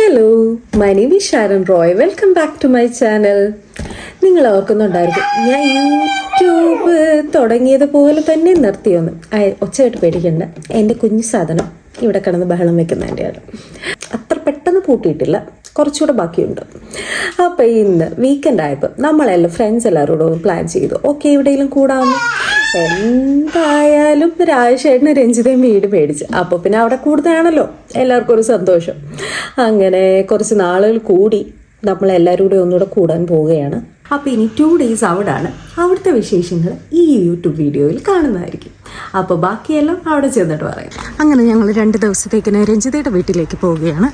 Hello, my name is Sharon Roy. Welcome back to my channel. നിങ്ങൾ ഓർക്കുന്നുണ്ടായിരിക്കും ഞാൻ യൂട്യൂബ് തുടങ്ങിയതുപോലെ തന്നെ നിർത്തിയൊന്ന്. ഒച്ചയായിട്ട് പേടിക്കണ്ട, എൻ്റെ കുഞ്ഞു സാധനം ഇവിടെ കിടന്ന് ബഹളം വെക്കുന്നതിൻ്റെയാണ്. അത്ര പെട്ടെന്ന് പൂട്ടിയിട്ടില്ല, കുറച്ചുകൂടെ ബാക്കിയുണ്ട്. അപ്പോൾ ഇന്ന് വീക്കെൻഡ് ആയപ്പോൾ നമ്മളെല്ലാം ഫ്രണ്ട്സ് എല്ലാവരോടും പ്ലാൻ ചെയ്തു, ഓക്കെ എവിടെയെങ്കിലും കൂടാമെന്ന്. എന്തായാലും രാജേഷേട്ടന് രഞ്ജിതയും വീട് മേടിച്ച്, അപ്പോൾ പിന്നെ അവിടെ കൂടുതലാണല്ലോ എല്ലാവർക്കും ഒരു സന്തോഷം. അങ്ങനെ കുറച്ച് നാളുകൾ കൂടി നമ്മളെല്ലാവരും കൂടെ ഒന്നുകൂടെ കൂടാൻ പോവുകയാണ്. അപ്പോൾ ഇനി 2 days അവിടാണ്. അവിടുത്തെ വിശേഷങ്ങൾ ഈ യൂട്യൂബ് വീഡിയോയിൽ കാണുന്നതായിരിക്കും. അപ്പോൾ ബാക്കിയെല്ലാം അവിടെ ചെന്നിട്ട് പറയാം. അങ്ങനെ ഞങ്ങൾ 2 ദിവസത്തേക്കിന് രഞ്ജിതയുടെ വീട്ടിലേക്ക് പോവുകയാണ്.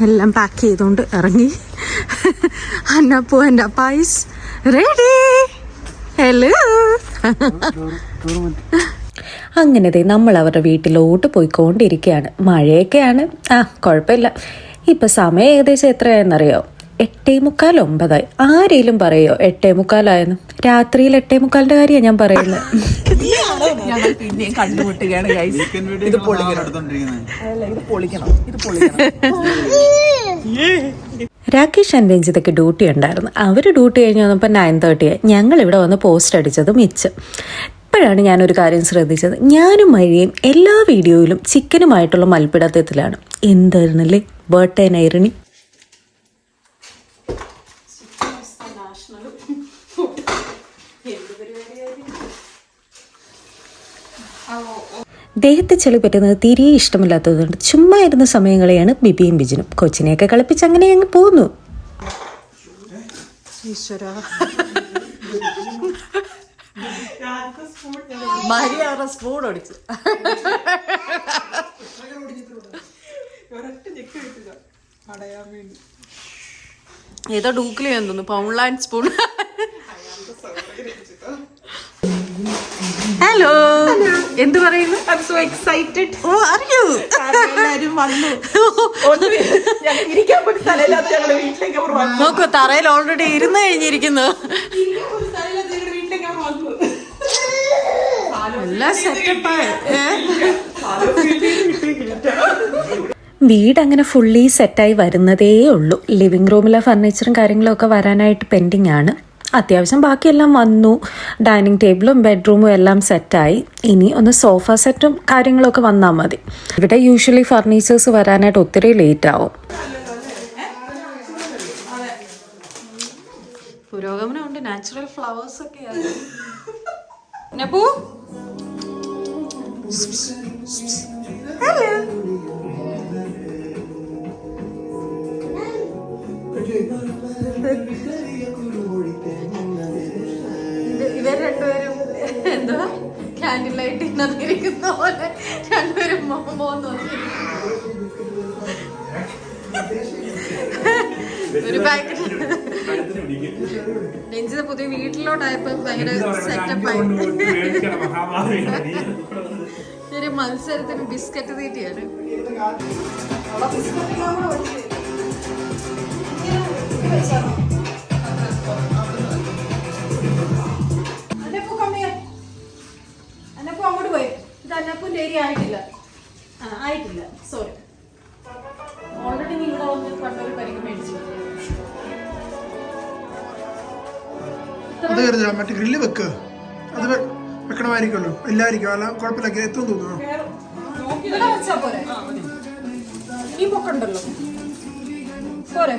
എല്ലാം പാക്ക് ചെയ്തുകൊണ്ട് ഇറങ്ങി. അന്നപ്പൂ എൻ്റെ അപ്പായിസ് റെഡി. ഹലോ. അങ്ങനത്തെ നമ്മൾ അവരുടെ വീട്ടിലോട്ട് പോയിക്കൊണ്ടിരിക്കുകയാണ്. മഴയൊക്കെയാണ്, കുഴപ്പമില്ല. ഇപ്പം സമയം ഏകദേശം എത്രയായെന്നറിയോ? 8:45 ആരെങ്കിലും പറയോ 8:45? രാത്രിയിൽ 8:45 കാര്യമാണ് ഞാൻ പറയുന്നത്. ഞങ്ങൾ പിന്നെയും കണ്ടുമുട്ടുകയാണ്. രാകേഷ് ആൻഡ് രഞ്ജിതയ്ക്ക് ഡ്യൂട്ടി ഉണ്ടായിരുന്നു. അവർ ഡ്യൂട്ടി കഴിഞ്ഞ് വന്നപ്പോൾ 9:30. ഞങ്ങൾ ഇവിടെ വന്ന് പോസ്റ്റ് അടിച്ചത് മിച്ചം. ഇപ്പോഴാണ് ഞാനൊരു കാര്യം ശ്രദ്ധിച്ചത്. ഞാനും മഴയും എല്ലാ വീഡിയോയിലും ചിക്കനുമായിട്ടുള്ള മൽപ്പിടത്തത്തിലാണ്. എന്തായിരുന്നല്ലേ ബർത്ത്ഡേ നൈറിണി. ദേഹത്തെ ചെളി പറ്റുന്നത് തീരെ ഇഷ്ടമില്ലാത്തതുകൊണ്ട് ചുമ്മാ ഇരുന്ന സമയങ്ങളെയാണ് ബിബിയും ബിജിനും. കൊച്ചിനെയൊക്കെ കളിപ്പിച്ച് അങ്ങനെ അങ്ങ് പോന്നു. ഏതോ ഡൂക്കിലി തോന്നുന്നു, പൗൺലാൻഡ് സ്പൂൺ. ഹലോ, എന്ത് പറയുന്നു? ഓ അറിയൂ, എല്ലാരും വന്നു. നോക്കൂ, തറയിൽ ഓൾറെഡി ഇരുന്ന് കഴിഞ്ഞിരിക്കുന്നു. എല്ലാം സെറ്റപ്പായി. വീട് അങ്ങനെ ഫുള്ളി സെറ്റായി വരുന്നതേ ഉള്ളൂ. ലിവിങ് റൂമിലെ ഫർണിച്ചറും കാര്യങ്ങളും ഒക്കെ വരാനായിട്ട് പെൻഡിങ് ആണ്. അത്യാവശ്യം ബാക്കിയെല്ലാം വന്നു. ഡൈനിങ് ടേബിളും ബെഡ്റൂമും എല്ലാം സെറ്റായി. ഇനി ഒന്ന് സോഫ സെറ്റും കാര്യങ്ങളൊക്കെ വന്നാൽ മതി. ഇവിടെ യൂഷ്വലി ഫർണിച്ചേഴ്സ് വരാനായിട്ട് ഒത്തിരി ലേറ്റ് ആവും. പുരോഗമനമുണ്ട്. നാച്ചുറൽ ഫ്ലവേഴ്സ് ഒക്കെ ഇവർ രണ്ടുപേരും എന്താ ക്യാൻഡിൽ ലൈറ്റ് ഇരിക്കുന്ന പോലെ രണ്ടുപേരും പോകുന്നു. ഒരു പാക്കറ്റ് രഞ്ജിത പുതിയ വീട്ടിലോട്ടായപ്പോ ഭയങ്കര സെറ്റപ്പായി. ഒരു മത്സരത്തിന് ബിസ്ക്കറ്റ് തീറ്റിയാണ്. അങ്ങോട്ട് പോയി. ഇത് അന്നപ്പൂന്റെ ഏരിയ ആയിട്ടില്ല. സോറി, ഓൾറെഡി ഇവിടെ വന്ന് കണ്ടൊരു പരിക്ക് മേടിച്ചു. മറ്റേ ഗ്രില്ല് വെക്ക്, അത് വെക്കണമായിരിക്കുമല്ലോ. എല്ലാവർക്കും അല്ല കുഴപ്പമില്ല, എത്തും തോന്നുന്നു. വെച്ചാ പോരെ, ഈ പൊക്കുണ്ടല്ലോ പോരെ.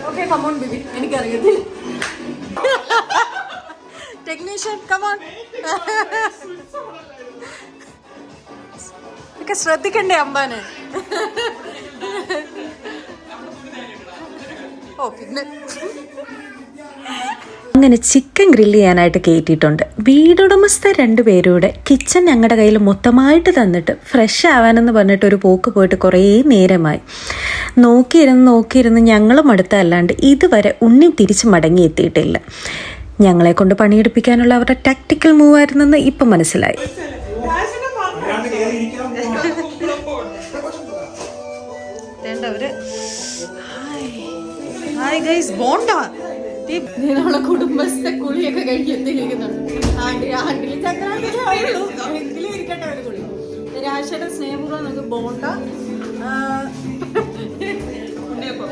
Okay, come on baby. എനിക്കറിയത്തില്ല. Technician come on. ഒക്കെ ശ്രദ്ധിക്കണ്ടേ അമ്പാനെ? ഓ പിന്നെ അങ്ങനെ ചിക്കൻ ഗ്രില്ല് ചെയ്യാനായിട്ട് കയറ്റിയിട്ടുണ്ട്. വീടുടമസ്ഥ 2 പേരുടെ കിച്ചൺ ഞങ്ങളുടെ കയ്യിൽ മൊത്തമായിട്ട് തന്നിട്ട് ഫ്രഷ് ആവാനെന്ന് പറഞ്ഞിട്ട് ഒരു പോക്ക് പോയിട്ട് കുറേ നേരമായി. നോക്കിയിരുന്ന് ഞങ്ങളും അടുത്തല്ലാണ്ട് ഇതുവരെ ഉണ്ണി തിരിച്ച് മടങ്ങി എത്തിയിട്ടില്ല. ഞങ്ങളെ കൊണ്ട് പണിയെടുപ്പിക്കാനുള്ള അവരുടെ ടാക്ടിക്കൽ മൂവ് ആയിരുന്നെന്ന് ഇപ്പം മനസ്സിലായി. ഹായ് ഗൈസ്, ബോണ്ട നമ്മളെ കുടുംബസ്ഥ കുളിയൊക്കെ കഴിഞ്ഞ് എത്തിയിരിക്കുന്നുണ്ട്. ആണ്ടിൽ ചക്രാന്തില്ല രാജേട്ടൻ സ്നേഹപൂർവ്വം നമുക്ക് ബോണ്ട ഉണ്ണിയപ്പം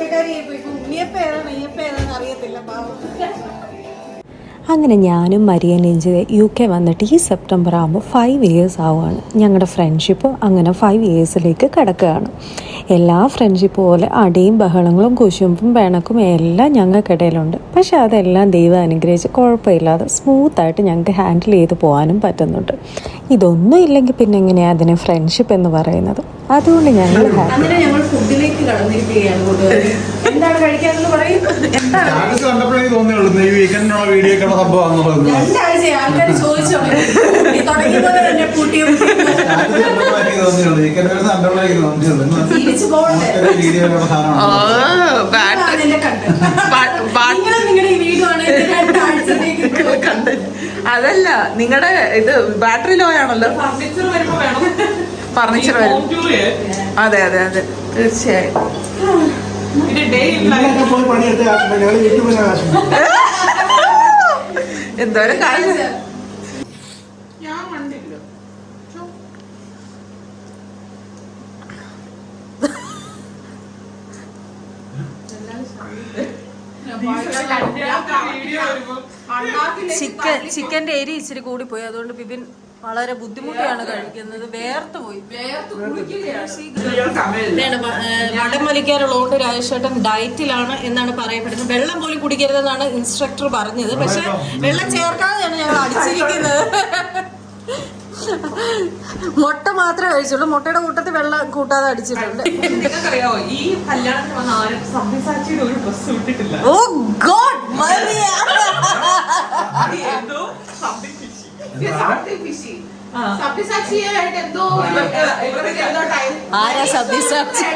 ഏതാ നെയ്യപ്പം ഏതാന്ന് അറിയത്തില്ല പാവം. അങ്ങനെ ഞാനും മരിയൻ രഞ്ജിത UK വന്നിട്ട് ഈ സെപ്റ്റംബർ ആകുമ്പോൾ 5 years ആവുകയാണ്. ഞങ്ങളുടെ ഫ്രണ്ട്ഷിപ്പ് അങ്ങനെ 5 yearsലേക്ക് കിടക്കുകയാണ്. എല്ലാ ഫ്രണ്ട്ഷിപ്പ് പോലെ അടിയും ബഹളങ്ങളും കുശുമ്പും പിണക്കും എല്ലാം ഞങ്ങൾക്കിടയിലുണ്ട്. പക്ഷെ അതെല്ലാം ദൈവം അനുഗ്രഹിച്ച് കുഴപ്പമില്ലാതെ സ്മൂത്തായിട്ട് ഞങ്ങൾക്ക് ഹാൻഡിൽ ചെയ്ത് പോകാനും പറ്റുന്നുണ്ട്. ഇതൊന്നും ഇല്ലെങ്കിൽ പിന്നെ എങ്ങനെയാണ് അതിന് ഫ്രണ്ട്ഷിപ്പ് എന്ന് പറയുന്നത്? അതുകൊണ്ട് ഞങ്ങൾ അങ്ങനെ ഞങ്ങൾ ഫുഡിലേക്ക് കടന്നിരിക്കുകയാണ് കൂട്ടുകാരെ. എന്താണ് കഴിക്കാനെന്ന് പറയും. എന്താണ് രണ്ടാഴ്ച ആൾക്കാർ ചോദിച്ചോ തുടങ്ങിയതുപോലെ തന്നെ പൂട്ടിയ തിരിച്ചു പോകണ്ടേ നിങ്ങളുടെ ഈ വീഡിയോ ആണ് രണ്ടാഴ്ചത്തേക്ക് കണ്ട്. അതല്ല നിങ്ങളുടെ ഇത് ബാറ്ററി ലോ ആണല്ലോ. ഫർണിച്ചർ വരും. അതെ അതെ അതെ തീർച്ചയായും. എന്തോരം കാര്യം. ചിക്കന്റെ എരി ഇച്ചിരി കൂടി പോയി. അതുകൊണ്ട് ബിബിൻ വളരെ ബുദ്ധിമുട്ടിയാണ് കഴിക്കുന്നത്. വേർത്ത് പോയി. വടം വലിക്കാനുള്ളതുകൊണ്ട് രാജേഷേട്ടൻ ഡയറ്റിലാണ് എന്നാണ് പറയപ്പെടുന്നത്. വെള്ളം പോലും കുടിക്കരുതെന്നാണ് ഇൻസ്ട്രക്ടർ പറഞ്ഞത്. പക്ഷെ വെള്ളം ചേർക്കാതെയാണ് ഞങ്ങൾ അടിച്ചിരിക്കുന്നത്. മുട്ട മാത്രമേ കഴിച്ചുള്ളൂ. മുട്ടയുടെ കൂട്ടത്തിൽ വെള്ളം കൂട്ടാതെ അടിച്ചിട്ടുണ്ട്. ഈ കല്യാണത്തിന് വന്ന ആരും സബ്യസാച്ചിയുടെ ഒരു ഡ്രസ് ഇട്ടിട്ടില്ല. ഓ ഗോഡ് ആരാ സബ്യസാച്ചി?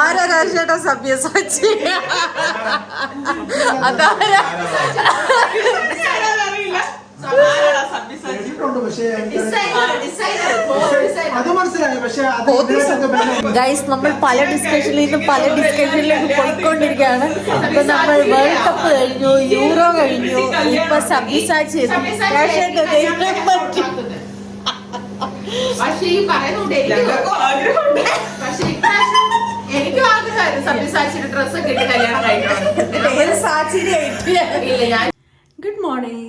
ആരാ രാജേട്ടാ സബ്യസാച്ചി? അതാരാ? ഗൈസ്, നമ്മൾ പല ഡിസ്കഷനിലേക്കും പോയിക്കൊണ്ടിരിക്കുകയാണ്. ഇപ്പൊ നമ്മൾ വേൾഡ് കപ്പ് കഴിഞ്ഞു, യൂറോ കഴിഞ്ഞു, ഇപ്പൊ സബ്യസാച്ചി. എനിക്ക് ആഗ്രഹമായിരുന്നു സബ്യസാച്ചിയുടെ ഡ്രസ്സ് കിട്ടി കല്യാണം കഴിക്കണം. Good morning.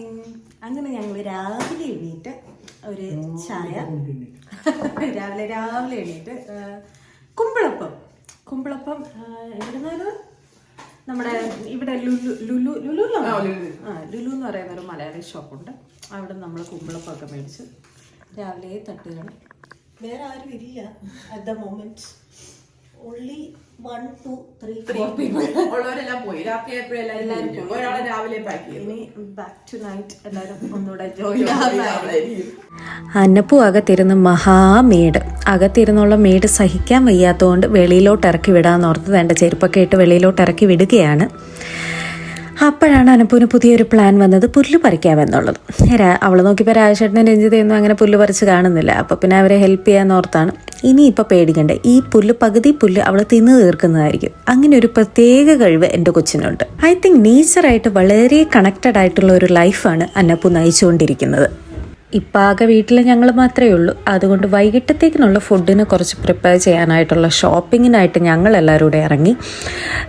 അങ്ങനെ ഞങ്ങൾ രാവിലെ എണീറ്റ് ഒരു ചായ രാവിലെ എണീറ്റ് കുമ്പിളപ്പം എവിടുന്നാലും നമ്മുടെ ഇവിടെ ലുലു എന്ന് പറയുന്ന ഒരു മലയാളി ഷോപ്പുണ്ട്. അവിടെ നമ്മൾ കുമ്പിളപ്പം ഒക്കെ മേടിച്ച് രാവിലെ തട്ടുകയാണ്. വേറെ ആരും ഇല്ല at the moment. Only 1 2 3 4 people ഉള്ളവരെല്ലാം പോയി. രാത്രി എല്ലാവരും പോയി. ഒരാളെ രാവിലെ പാക്ക് ചെയ്തു. ഇനി ബാക്ക് ടു നൈറ്റ് എല്ലാവരും ഒന്നുകൂടെ ജോയിൻ ആവുന്നതായിരിക്കും. അന്നപ്പൂ അകത്തിരുന്ന് മഹാമേട്. അകത്തിരുന്നുള്ള മേട് സഹിക്കാൻ വയ്യാത്തതുകൊണ്ട് വെളിയിലോട്ട് ഇറക്കി വിടാമെന്നോർത്ത് വേണ്ട ചെരുപ്പൊക്കെ ഇട്ട് വെളിയിലോട്ട് ഇറക്കി വിടുകയാണ്. അപ്പോഴാണ് അനപ്പൂവിന് പുതിയൊരു പ്ലാൻ വന്നത്, പുല്ല് പറിക്കാമെന്നുള്ളത്. അവൾ നോക്കിയപ്പോൾ രാജേട്ടനും രഞ്ജിതയൊന്നും അങ്ങനെ പുല്ല് പറിച്ച് കാണുന്നില്ല. അപ്പോൾ പിന്നെ അവരെ ഹെൽപ്പ് ചെയ്യാമെന്നോർത്താണ്. ഇനിയിപ്പോൾ പേടിക്കണ്ടേ, ഈ പകുതി പുല്ല് അവൾ തിന്നു തീർക്കുന്നതായിരിക്കും. അങ്ങനെ ഒരു പ്രത്യേക കഴിവ് എൻ്റെ കൊച്ചിനുണ്ട്. ഐ തിങ്ക് നേച്ചറായിട്ട് വളരെ കണക്റ്റഡ് ആയിട്ടുള്ള ഒരു ലൈഫാണ് അന്നപ്പൂ നയിച്ചുകൊണ്ടിരിക്കുന്നത്. ഇപ്പം ആകെ വീട്ടിൽ ഞങ്ങൾ മാത്രമേ ഉള്ളൂ. അതുകൊണ്ട് വൈകിട്ടത്തേക്കിനുള്ള ഫുഡിന് കുറച്ച് പ്രിപ്പയർ ചെയ്യാനായിട്ടുള്ള ഷോപ്പിങ്ങിനായിട്ട് ഞങ്ങൾ എല്ലാവരും കൂടെ ഇറങ്ങി.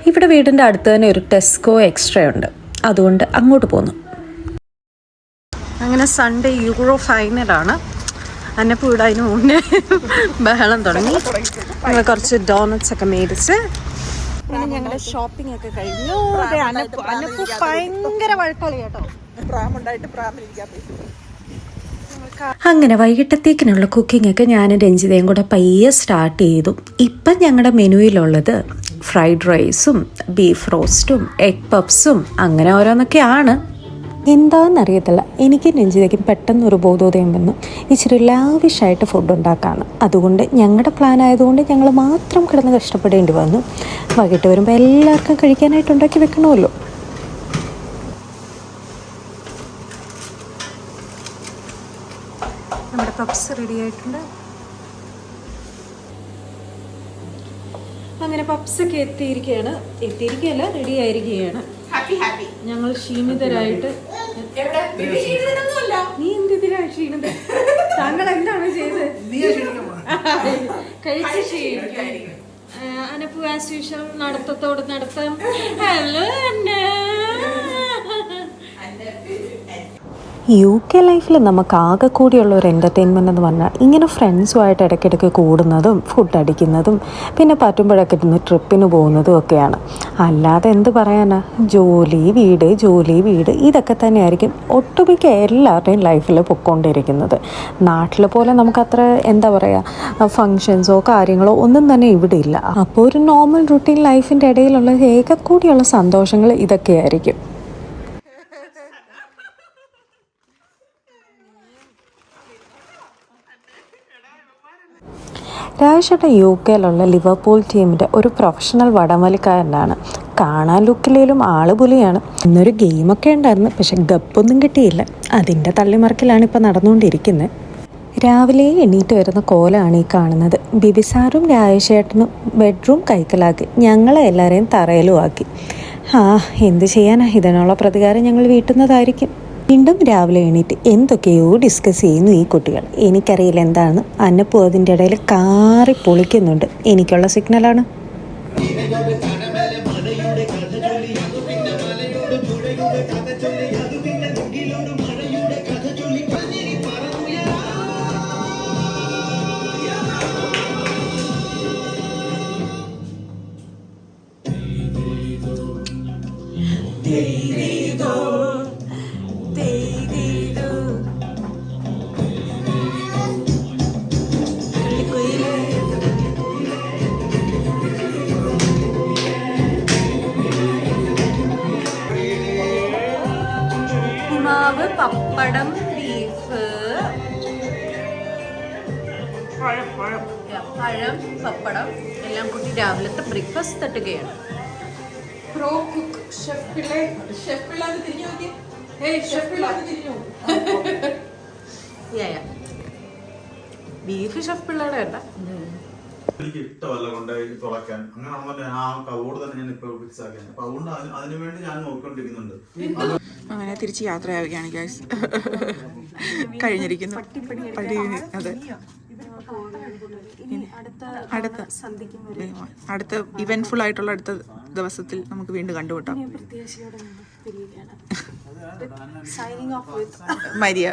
ഇവിടെ വീടിൻ്റെ അടുത്ത് തന്നെ ഒരു ടെസ്കോ എക്സ്ട്രാ ഉണ്ട്, അതുകൊണ്ട് അങ്ങോട്ട് പോന്നു. അങ്ങനെ സൺഡേ യൂറോ ഫൈനലാണ്. അന്നപ്പൂ ഇവിടെ അതിന് മുന്നേ ബഹളം തുടങ്ങി. ഞങ്ങൾ കുറച്ച് ഡോണറ്റ്സ് ഒക്കെ മേടിച്ച് പിന്നെ ഞങ്ങളുടെ ഷോപ്പിംഗ് ഒക്കെ കഴിഞ്ഞു. അന്നപ്പൂ ഭയങ്കര വഴക്കളി കേട്ടോ. പ്രാമുണ്ടായിട്ട് പ്രാമിലിരിക്കാൻ പറ്റും. അങ്ങനെ വൈകിട്ടത്തേക്കിനുള്ള കുക്കിംഗ് ഒക്കെ ഞാനും രഞ്ജിതയും കൂടെ പയ്യെ സ്റ്റാർട്ട് ചെയ്തു. ഇപ്പം ഞങ്ങളുടെ മെനുവിലുള്ളത് ഫ്രൈഡ് റൈസും ബീഫ് റോസ്റ്റും എഗ് പപ്സും അങ്ങനെ ഓരോന്നൊക്കെയാണ്. എന്താണെന്നറിയത്തില്ല, എനിക്കും രഞ്ജിതയ്ക്കും പെട്ടെന്നൊരു ബോധോദയം വന്നു, ഇച്ചിരി ലാവിഷായിട്ട് ഫുഡ് ഉണ്ടാക്കാണ്. അതുകൊണ്ട് ഞങ്ങളുടെ പ്ലാൻ ആയതുകൊണ്ട് ഞങ്ങൾ മാത്രം കിടന്ന് കഷ്ടപ്പെടേണ്ടി വന്നു. വൈകിട്ട് വരുമ്പോൾ എല്ലാവർക്കും കഴിക്കാനായിട്ട് ഉണ്ടാക്കി വെക്കണമല്ലോ. നമ്മുടെ പപ്സ് റെഡി ആയിട്ടുണ്ട്. അങ്ങനെ പപ്സൊക്കെ എത്തിയിരിക്കുകയല്ല, റെഡി ആയിരിക്കുകയാണ്. ഞങ്ങൾ ക്ഷീണിതരായിട്ട് നീ എന്തിനാ ക്ഷീണിത? താങ്കൾ എന്താണ് ചെയ്തത്? കഴിച്ച് ക്ഷീണിക്കും. അനപ്പു ആസ് യൂഷ്വൽ നടത്തത്തോട് നടത്താം. ഹലോ UK ലൈഫിൽ നമുക്ക് ആകെ കൂടിയുള്ള ഒരു എൻ്റർടൈൻമെൻ്റ് എന്ന് പറഞ്ഞാൽ ഇങ്ങനെ ഫ്രണ്ട്സുമായിട്ട് ഇടയ്ക്കിടയ്ക്ക് കൂടുന്നതും ഫുഡ് അടിക്കുന്നതും പിന്നെ പറ്റുമ്പോഴൊക്കെ ഇരുന്ന് ട്രിപ്പിന് പോകുന്നതും ഒക്കെയാണ്. അല്ലാതെ എന്ത് പറയാനാ, ജോലി വീട് ഇതൊക്കെ തന്നെയായിരിക്കും ഒട്ടുമിക്ക എല്ലാവരുടെയും ലൈഫിൽ പൊയ്ക്കൊണ്ടിരിക്കുന്നത്. നാട്ടിൽ പോലെ നമുക്കത്ര എന്താ പറയുക ഫങ്ഷൻസോ കാര്യങ്ങളോ ഒന്നും തന്നെ ഇവിടെ ഇല്ല. അപ്പോൾ ഒരു നോർമൽ റുട്ടീൻ ലൈഫിൻ്റെ ഇടയിലുള്ള ഏക കൂടിയുള്ള സന്തോഷങ്ങൾ ഇതൊക്കെയായിരിക്കും. രാജേട്ടൻ UK ലിവർപൂൾ ടീമിൻ്റെ ഒരു പ്രൊഫഷണൽ വടംവലിക്കാരനാണ്. കാണാൻ ലുക്കിലേലും ആള് പുലിയാണ്. ഇന്നൊരു ഗെയിമൊക്കെ ഉണ്ടായിരുന്നു, പക്ഷെ ഗപ്പൊന്നും കിട്ടിയില്ല. അതിൻ്റെ തള്ളിമറിക്കലാണ് ഇപ്പോൾ നടന്നുകൊണ്ടിരിക്കുന്നത്. രാവിലെ എണീറ്റ് വരുന്ന കോലമാണ് ഈ കാണുന്നത്. ബിബിസാറും രാജേട്ടനും ബെഡ്റൂം കൈക്കലാക്കി ഞങ്ങളെ എല്ലാവരെയും തറയിലും ആക്കി. എന്ത് ചെയ്യാനാ, ഇതിനുള്ള പ്രതികാരം ഞങ്ങൾ വീട്ടുന്നതായിരിക്കും. വീണ്ടും രാവിലെ എണീറ്റ് എന്തൊക്കെയോ ഡിസ്കസ് ചെയ്യുന്നു ഈ കുട്ടികൾ. എനിക്കറിയില്ല എന്താണ്. അന്നപ്പൂ അതിൻ്റെ ഇടയിൽ കാറി പൊളിക്കുന്നുണ്ട്. എനിക്കുള്ള സിഗ്നലാണ്. ഉപ്പുമാവ്, പപ്പടം, ബീഫ്, പഴം, പപ്പടം എല്ലാം കൂട്ടി രാവിലത്തെ ബ്രേക്ക്ഫാസ്റ്റ് തട്ടുകയാണ്. പ്രോ കുക്ക് ഷെഫ് പിള്ളേർ തിരിഞ്ഞു നോക്കി. ഷെഫ് പിള്ളേർ തിരിഞ്ഞു. ബീഫ് ഷെഫ് പിള്ളേരുടെ അല്ല. എനിക്ക് ഇഷ്ടമല്ല കൊണ്ടുപോയി തുറക്കാൻ. അങ്ങനെ ആകുമ്പോൾ ആ കവോട് തന്നെ ഞാൻ ഇപ്പോൾ ഫിക്സ് ആക്കിയാണ്. അപ്പൊ അതുകൊണ്ട് അതിനുവേണ്ടി ഞാൻ നോക്കിക്കൊണ്ടിരിക്കുന്നുണ്ട്. അങ്ങനെ തിരിച്ച് യാത്രയാവുകയാണ് ഗൈസ്. കഴിഞ്ഞിരിക്കുന്നു. അതെ, അടുത്ത ഇവന്റ്ഫുൾ ആയിട്ടുള്ള അടുത്ത ദിവസത്തിൽ നമുക്ക് വീണ്ടും കണ്ടുമുട്ടാം. മരിയ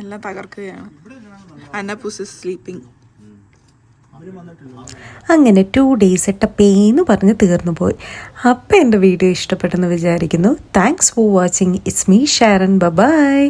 എല്ലാം തകർക്കുകയാണ്. അന്നപ്പൂസ് സ്ലീപ്പിംഗ്. അങ്ങനെ 2 days ഇട്ട പെയിന്ന് പറഞ്ഞ് തീർന്നു പോയി. അപ്പം എൻ്റെ വീഡിയോ ഇഷ്ടപ്പെട്ടെന്ന് വിചാരിക്കുന്നു. Thanks for watching. It's me Sharon. By.